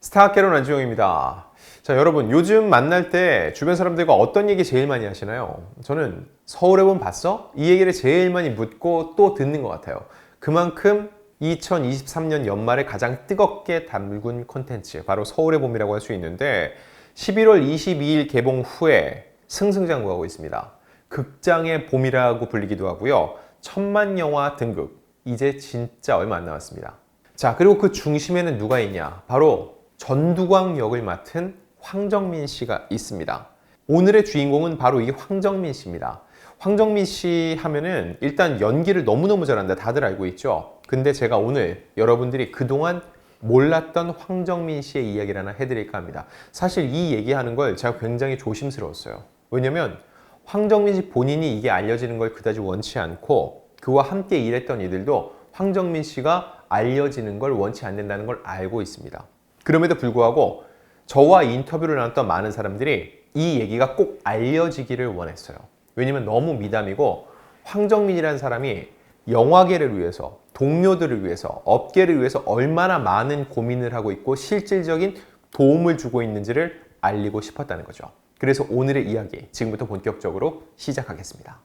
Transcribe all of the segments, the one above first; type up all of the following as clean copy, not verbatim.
스타학개론 안주영입니다. 자, 여러분 요즘 만날 때 주변 사람들과 어떤 얘기 제일 많이 하시나요? 저는 서울에 본 봤어? 이 얘기를 제일 많이 묻고 또 듣는 것 같아요. 그만큼 2023년 연말에 가장 뜨겁게 담근 콘텐츠, 바로 서울의 봄이라고 할 수 있는데 11월 22일 개봉 후에 승승장구하고 있습니다. 극장의 봄이라고 불리기도 하고요. 천만 영화 등극, 이제 진짜 얼마 안 남았습니다. 자, 그리고 그 중심에는 누가 있냐? 바로 전두광 역을 맡은 황정민 씨가 있습니다. 오늘의 주인공은 바로 이 황정민 씨입니다. 황정민 씨 하면은 일단 연기를 너무너무 잘한다, 다들 알고 있죠? 근데 제가 오늘 여러분들이 그동안 몰랐던 황정민 씨의 이야기를 하나 해드릴까 합니다. 사실 이 얘기하는 걸 제가 굉장히 조심스러웠어요. 왜냐면 황정민 씨 본인이 이게 알려지는 걸 그다지 원치 않고 그와 함께 일했던 이들도 황정민 씨가 알려지는 걸 원치 않는다는 걸 알고 있습니다. 그럼에도 불구하고 저와 인터뷰를 나눴던 많은 사람들이 이 얘기가 꼭 알려지기를 원했어요. 왜냐면 너무 미담이고 황정민이라는 사람이 영화계를 위해서, 동료들을 위해서, 업계를 위해서 얼마나 많은 고민을 하고 있고 실질적인 도움을 주고 있는지를 알리고 싶었다는 거죠. 그래서 오늘의 이야기 지금부터 본격적으로 시작하겠습니다.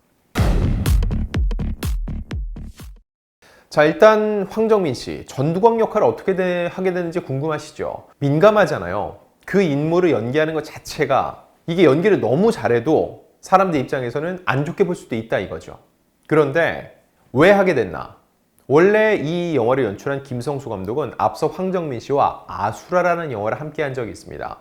자, 일단 황정민 씨, 전두광 역할을 어떻게 하게 되는지 궁금하시죠? 민감하잖아요. 그 인물을 연기하는 것 자체가 이게 연기를 너무 잘해도 사람들 입장에서는 안 좋게 볼 수도 있다 이거죠. 그런데 왜 하게 됐나? 원래 이 영화를 연출한 김성수 감독은 앞서 황정민 씨와 아수라라는 영화를 함께 한 적이 있습니다.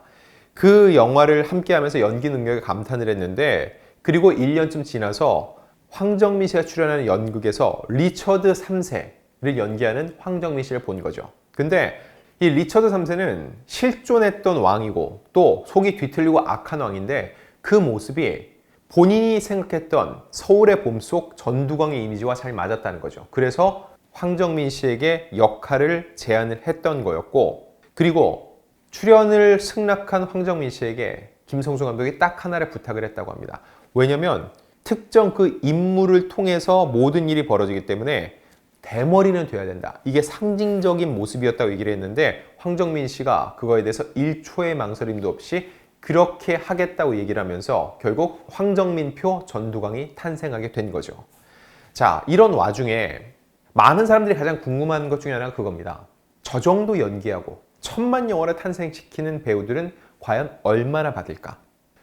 그 영화를 함께 하면서 연기 능력에 감탄을 했는데, 그리고 1년쯤 지나서 황정민 씨가 출연하는 연극에서 리처드 3세를 연기하는 황정민 씨를 본 거죠. 근데 이 리처드 3세는 실존했던 왕이고 또 속이 뒤틀리고 악한 왕인데 그 모습이 본인이 생각했던 서울의 봄 속 전두광의 이미지와 잘 맞았다는 거죠. 그래서 황정민 씨에게 역할을 제안을 했던 거였고, 그리고 출연을 승낙한 황정민 씨에게 김성수 감독이 딱 하나를 부탁을 했다고 합니다. 왜냐면 특정 그 인물을 통해서 모든 일이 벌어지기 때문에 대머리는 돼야 된다. 이게 상징적인 모습이었다고 얘기를 했는데 황정민 씨가 그거에 대해서 1초의 망설임도 없이 그렇게 하겠다고 얘기를 하면서 결국 황정민표 전두광이 탄생하게 된 거죠. 자, 이런 와중에 많은 사람들이 가장 궁금한 것 중에 하나가 그겁니다. 저 정도 연기하고 천만 영화를 탄생시키는 배우들은 과연 얼마나 받을까?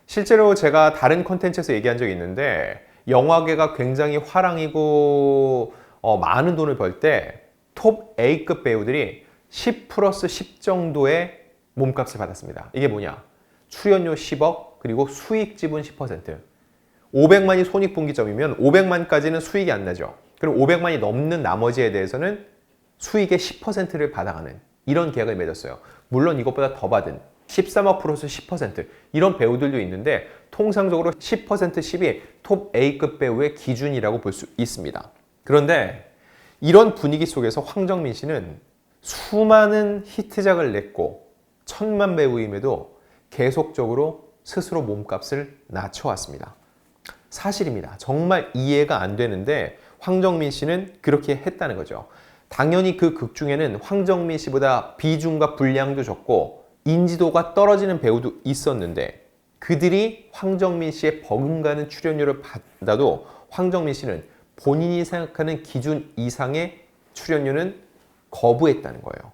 실제로 제가 다른 콘텐츠에서 얘기한 적이 있는데 영화계가 굉장히 화랑이고 많은 돈을 벌 때 톱 A급 배우들이 10 플러스 10 정도의 몸값을 받았습니다. 이게 뭐냐? 출연료 10억, 그리고 수익 지분 10%. 500만이 손익분기점이면 500만까지는 수익이 안 나죠. 그럼 500만이 넘는 나머지에 대해서는 수익의 10%를 받아가는 이런 계약을 맺었어요. 물론 이것보다 더 받은 13억 플러스 10% 이런 배우들도 있는데 통상적으로 10% 10이 톱 A급 배우의 기준이라고 볼 수 있습니다. 그런데 이런 분위기 속에서 황정민 씨는 수많은 히트작을 냈고 천만 배우임에도 계속적으로 스스로 몸값을 낮춰왔습니다. 사실입니다. 정말 이해가 안 되는데 황정민 씨는 그렇게 했다는 거죠. 당연히 그 극 중에는 황정민 씨보다 비중과 분량도 적고 인지도가 떨어지는 배우도 있었는데 그들이 황정민 씨의 버금가는 출연료를 받아도 황정민 씨는 본인이 생각하는 기준 이상의 출연료는 거부했다는 거예요.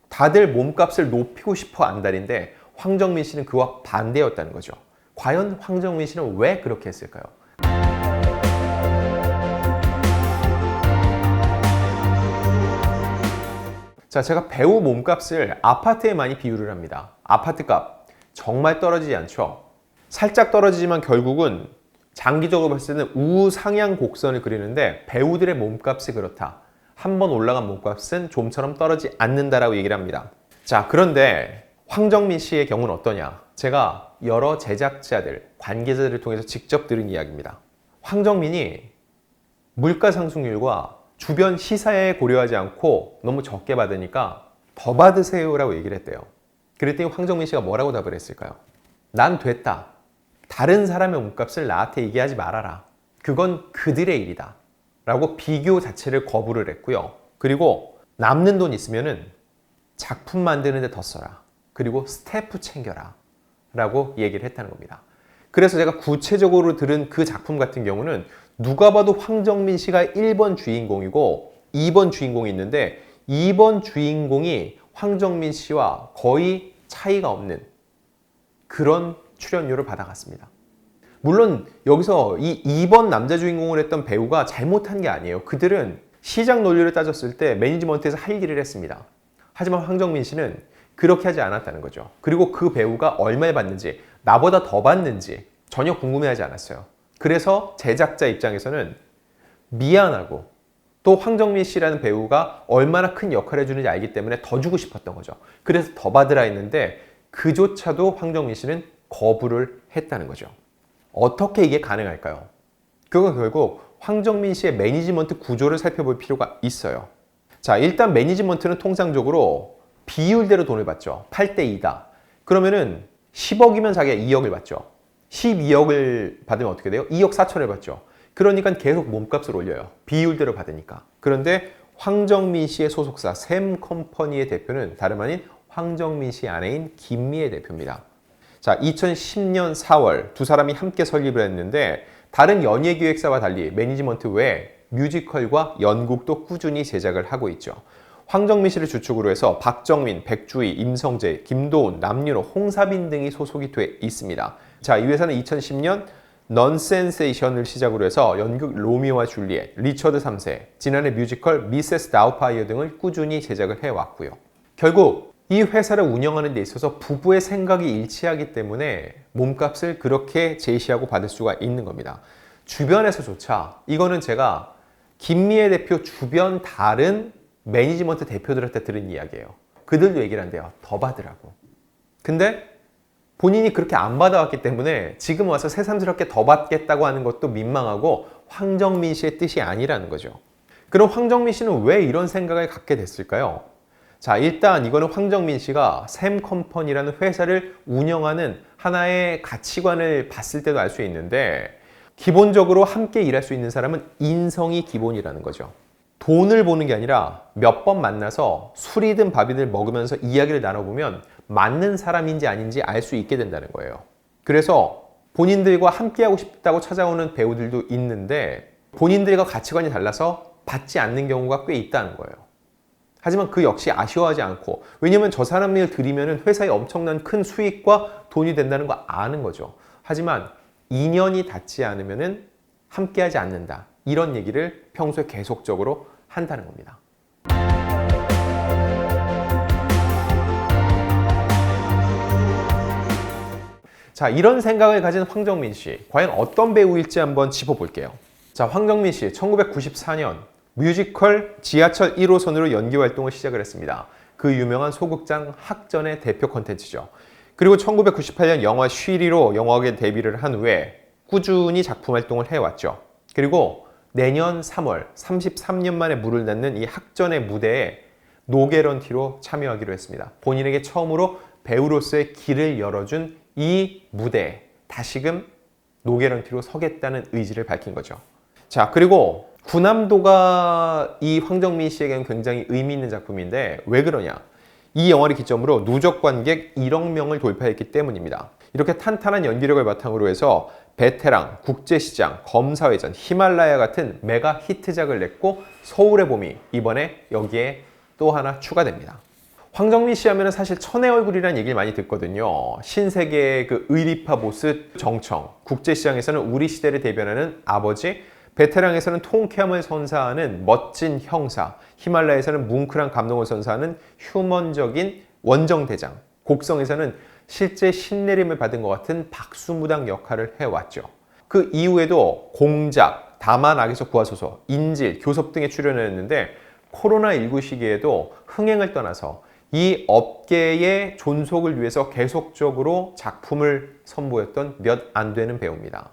다들 몸값을 높이고 싶어 안달인데 황정민 씨는 그와 반대였다는 거죠. 과연 황정민 씨는 왜 그렇게 했을까요? 자, 제가 배우 몸값을 아파트에 많이 비유를 합니다. 아파트값 정말 떨어지지 않죠. 살짝 떨어지지만 결국은 장기적으로 봤을 때는 우상향 곡선을 그리는데 배우들의 몸값이 그렇다. 한번 올라간 몸값은 좀처럼 떨어지지 않는다라고 얘기를 합니다. 자, 그런데 황정민 씨의 경우는 어떠냐? 제가 여러 제작자들, 관계자들을 통해서 직접 들은 이야기입니다. 황정민이 물가 상승률과 주변 시사에 고려하지 않고 너무 적게 받으니까 더 받으세요라고 얘기를 했대요. 그랬더니 황정민 씨가 뭐라고 답을 했을까요? 난 됐다. 다른 사람의 몸값을 나한테 얘기하지 말아라. 그건 그들의 일이다. 라고 비교 자체를 거부를 했고요. 그리고 남는 돈 있으면은 작품 만드는 데 더 써라. 그리고 스태프 챙겨라 라고 얘기를 했다는 겁니다. 그래서 제가 구체적으로 들은 그 작품 같은 경우는 누가 봐도 황정민 씨가 1번 주인공이고 2번 주인공이 있는데 2번 주인공이 황정민 씨와 거의 차이가 없는 그런 출연료를 받아갔습니다. 물론 여기서 이 2번 남자 주인공을 했던 배우가 잘못한 게 아니에요. 그들은 시장 논리를 따졌을 때 매니지먼트에서 할 일을 했습니다. 하지만 황정민 씨는 그렇게 하지 않았다는 거죠. 그리고 그 배우가 얼마에 받는지, 나보다 더 받는지 전혀 궁금해하지 않았어요. 그래서 제작자 입장에서는 미안하고 또 황정민 씨라는 배우가 얼마나 큰 역할을 해주는지 알기 때문에 더 주고 싶었던 거죠. 그래서 더 받으라 했는데 그조차도 황정민 씨는 거부를 했다는 거죠. 어떻게 이게 가능할까요? 그건 결국 황정민 씨의 매니지먼트 구조를 살펴볼 필요가 있어요. 자, 일단 매니지먼트는 통상적으로 비율대로 돈을 받죠. 8대 2다. 그러면은 10억이면 자기가 2억을 받죠. 12억을 받으면 어떻게 돼요? 2억 4천을 받죠. 그러니까 계속 몸값을 올려요. 비율대로 받으니까. 그런데 황정민 씨의 소속사 샘컴퍼니의 대표는 다름 아닌 황정민 씨 아내인 김미애 대표입니다. 자, 2010년 4월 두 사람이 함께 설립을 했는데 다른 연예기획사와 달리 매니지먼트 외에 뮤지컬과 연극도 꾸준히 제작을 하고 있죠. 황정민 씨를 주축으로 해서 박정민, 백주희, 임성재, 김도훈, 남윤호, 홍사빈 등이 소속이 돼 있습니다. 자, 이 회사는 2010년 넌센세이션을 시작으로 해서 연극 로미오와 줄리엣, 리처드 3세, 지난해 뮤지컬 미세스 다우파이어 등을 꾸준히 제작을 해왔고요. 결국 이 회사를 운영하는 데 있어서 부부의 생각이 일치하기 때문에 몸값을 그렇게 제시하고 받을 수가 있는 겁니다. 주변에서조차 이거는 제가 김미애 대표 주변 다른 매니지먼트 대표들한테 들은 이야기예요. 그들도 얘기를 한대요. 더 받으라고. 근데 본인이 그렇게 안 받아왔기 때문에 지금 와서 새삼스럽게 더 받겠다고 하는 것도 민망하고 황정민 씨의 뜻이 아니라는 거죠. 그럼 황정민 씨는 왜 이런 생각을 갖게 됐을까요? 자, 일단 이거는 황정민 씨가 샘컴퍼니라는 회사를 운영하는 하나의 가치관을 봤을 때도 알 수 있는데 기본적으로 함께 일할 수 있는 사람은 인성이 기본이라는 거죠. 돈을 보는 게 아니라 몇 번 만나서 술이든 밥이든 먹으면서 이야기를 나눠보면 맞는 사람인지 아닌지 알 수 있게 된다는 거예요. 그래서 본인들과 함께하고 싶다고 찾아오는 배우들도 있는데 본인들과 가치관이 달라서 받지 않는 경우가 꽤 있다는 거예요. 하지만 그 역시 아쉬워하지 않고, 왜냐면 저 사람 일 들이면 회사에 엄청난 큰 수익과 돈이 된다는 거 아는 거죠. 하지만 인연이 닿지 않으면 함께하지 않는다. 이런 얘기를 평소에 계속적으로 한다는 겁니다. 자, 이런 생각을 가진 황정민 씨, 과연 어떤 배우일지 한번 짚어볼게요. 자, 황정민 씨 1994년 뮤지컬 지하철 1호선으로 연기 활동을 시작을 했습니다. 그 유명한 소극장 학전의 대표 콘텐츠죠. 그리고 1998년 영화 쉬리로 영화계 데뷔를 한 후에 꾸준히 작품 활동을 해왔죠. 그리고 내년 3월 33년 만에 물을 닿는 이 학전의 무대에 노게런티로 참여하기로 했습니다. 본인에게 처음으로 배우로서의 길을 열어준 이 무대에 다시금 노게런티로 서겠다는 의지를 밝힌 거죠. 자, 그리고 군함도가 이 황정민 씨에게는 굉장히 의미 있는 작품인데 왜 그러냐? 이 영화를 기점으로 누적 관객 1억 명을 돌파했기 때문입니다. 이렇게 탄탄한 연기력을 바탕으로 해서 베테랑, 국제시장, 검사회전, 히말라야 같은 메가 히트작을 냈고 서울의 봄이 이번에 여기에 또 하나 추가됩니다. 황정민 씨 하면 사실 천의 얼굴이라는 얘기를 많이 듣거든요. 신세계의 그 의리파 보스 정청, 국제시장에서는 우리 시대를 대변하는 아버지, 베테랑에서는 통쾌함을 선사하는 멋진 형사, 히말라야에서는 뭉클한 감동을 선사하는 휴먼적인 원정대장, 곡성에서는 실제 신내림을 받은 것 같은 박수무당 역할을 해왔죠. 그 이후에도 공작, 다만 악에서 구하소서, 인질, 교섭 등에 출연했는데 코로나19 시기에도 흥행을 떠나서 이 업계의 존속을 위해서 계속적으로 작품을 선보였던 몇 안 되는 배우입니다.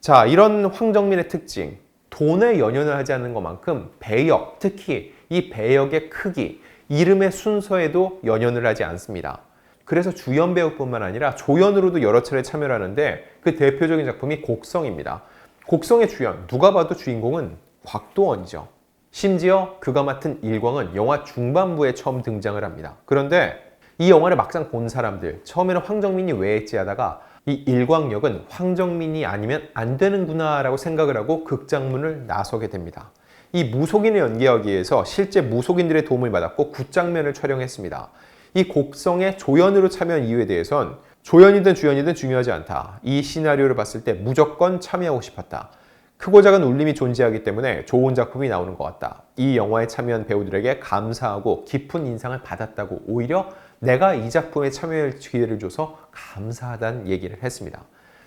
자, 이런 황정민의 특징, 돈에 연연을 하지 않는 것만큼 배역, 특히 이 배역의 크기, 이름의 순서에도 연연을 하지 않습니다. 그래서 주연 배우뿐만 아니라 조연으로도 여러 차례 참여를 하는데 그 대표적인 작품이 곡성입니다. 곡성의 주연, 누가 봐도 주인공은 곽도원이죠. 심지어 그가 맡은 일광은 영화 중반부에 처음 등장을 합니다. 그런데 이 영화를 막상 본 사람들, 처음에는 황정민이 왜 했지 하다가 이 일광역은 황정민이 아니면 안 되는구나 라고 생각을 하고 극장문을 나서게 됩니다. 이 무속인을 연기하기 위해서 실제 무속인들의 도움을 받았고 굿장면을 촬영했습니다. 이 곡성의 조연으로 참여한 이유에 대해선 조연이든 주연이든 중요하지 않다. 이 시나리오를 봤을 때 무조건 참여하고 싶었다. 크고 작은 울림이 존재하기 때문에 좋은 작품이 나오는 것 같다. 이 영화에 참여한 배우들에게 감사하고 깊은 인상을 받았다고 오히려 내가 이 작품에 참여할 기회를 줘서 감사하다는 얘기를 했습니다.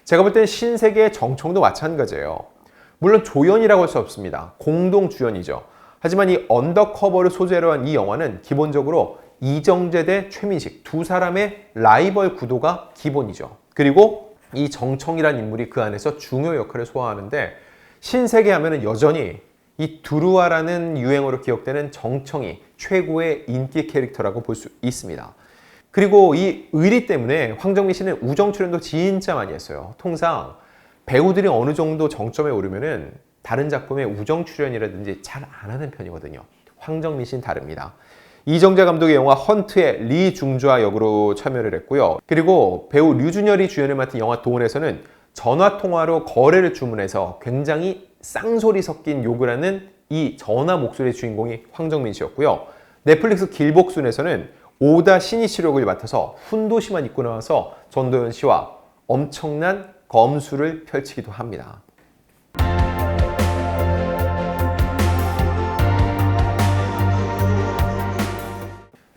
제가 볼 때는 신세계의 정청도 마찬가지예요. 물론 조연이라고 할 수 없습니다. 공동 주연이죠. 하지만 이 언더커버를 소재로 한 이 영화는 기본적으로 이정재 대 최민식 두 사람의 라이벌 구도가 기본이죠. 그리고 이 정청이라는 인물이 그 안에서 중요 역할을 소화하는데 신세계 하면은 여전히 이 두루와라는 유행어로 기억되는 정청이 최고의 인기 캐릭터라고 볼 수 있습니다. 그리고 이 의리 때문에 황정민 씨는 우정 출연도 진짜 많이 했어요. 통상 배우들이 어느 정도 정점에 오르면은 다른 작품에 우정 출연이라든지 잘 안 하는 편이거든요. 황정민 씨는 다릅니다. 이정재 감독의 영화 헌트에 리 중좌 역으로 참여를 했고요. 그리고 배우 류준열이 주연을 맡은 영화 도원에서는 전화통화로 거래를 주문해서 굉장히 쌍소리 섞인 욕을 하는 이 전화 목소리의 주인공이 황정민 씨였고요. 넷플릭스 길복순에서는 오다 신이치 역을 맡아서 훈도시만 입고 나와서 전도연 씨와 엄청난 검수를 펼치기도 합니다.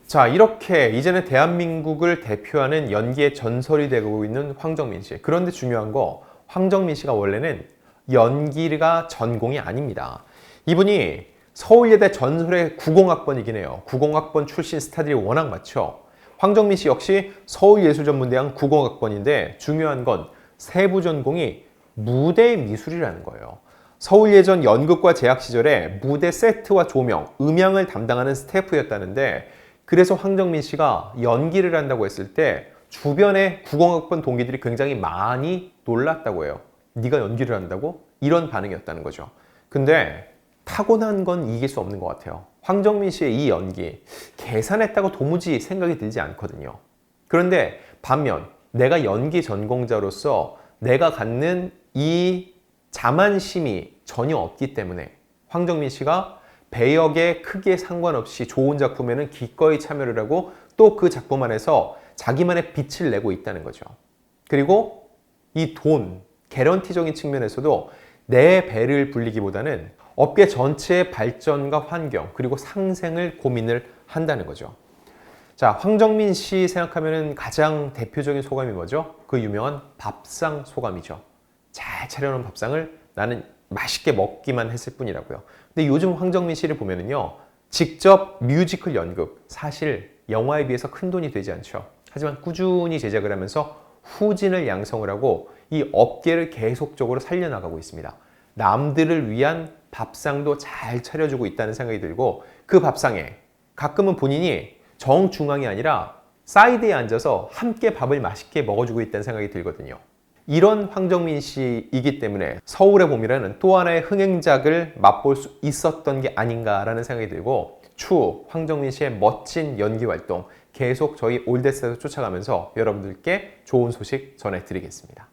자, 이렇게 이제는 대한민국을 대표하는 연기의 전설이 되고 있는 황정민 씨. 그런데 중요한 거, 황정민 씨가 원래는 연기가 전공이 아닙니다. 이분이 서울예대 전설의 90학번이긴 해요. 90학번 출신 스타들이 워낙 많죠. 황정민 씨 역시 서울예술전문대학 90학번인데 중요한 건 세부 전공이 무대 미술이라는 거예요. 서울예전 연극과 재학 시절에 무대 세트와 조명, 음향을 담당하는 스태프였다는데 그래서 황정민 씨가 연기를 한다고 했을 때 주변의 90학번 동기들이 굉장히 많이 놀랐다고 해요. 네가 연기를 한다고? 이런 반응이었다는 거죠. 근데 타고난 건 이길 수 없는 것 같아요. 황정민 씨의 이 연기 계산했다고 도무지 생각이 들지 않거든요. 그런데 반면 내가 연기 전공자로서 내가 갖는 이 자만심이 전혀 없기 때문에 황정민 씨가 배역의 크기에 상관없이 좋은 작품에는 기꺼이 참여를 하고 또 그 작품 안에서 자기만의 빛을 내고 있다는 거죠. 그리고 이 돈, 개런티적인 측면에서도 내 배를 불리기보다는 업계 전체의 발전과 환경 그리고 상생을 고민을 한다는 거죠. 자, 황정민 씨 생각하면 가장 대표적인 소감이 뭐죠? 그 유명한 밥상 소감이죠. 잘 차려놓은 밥상을 나는 맛있게 먹기만 했을 뿐이라고요. 근데 요즘 황정민 씨를 보면은요, 직접 뮤지컬 연극, 사실 영화에 비해서 큰 돈이 되지 않죠. 하지만 꾸준히 제작을 하면서 후진을 양성을 하고 이 업계를 계속적으로 살려나가고 있습니다. 남들을 위한 밥상도 잘 차려주고 있다는 생각이 들고 그 밥상에 가끔은 본인이 정중앙이 아니라 사이드에 앉아서 함께 밥을 맛있게 먹어주고 있다는 생각이 들거든요. 이런 황정민 씨이기 때문에 서울의 봄이라는 또 하나의 흥행작을 맛볼 수 있었던 게 아닌가라는 생각이 들고 추후 황정민 씨의 멋진 연기 활동 계속 저희 올댓스에서 쫓아가면서 여러분들께 좋은 소식 전해드리겠습니다.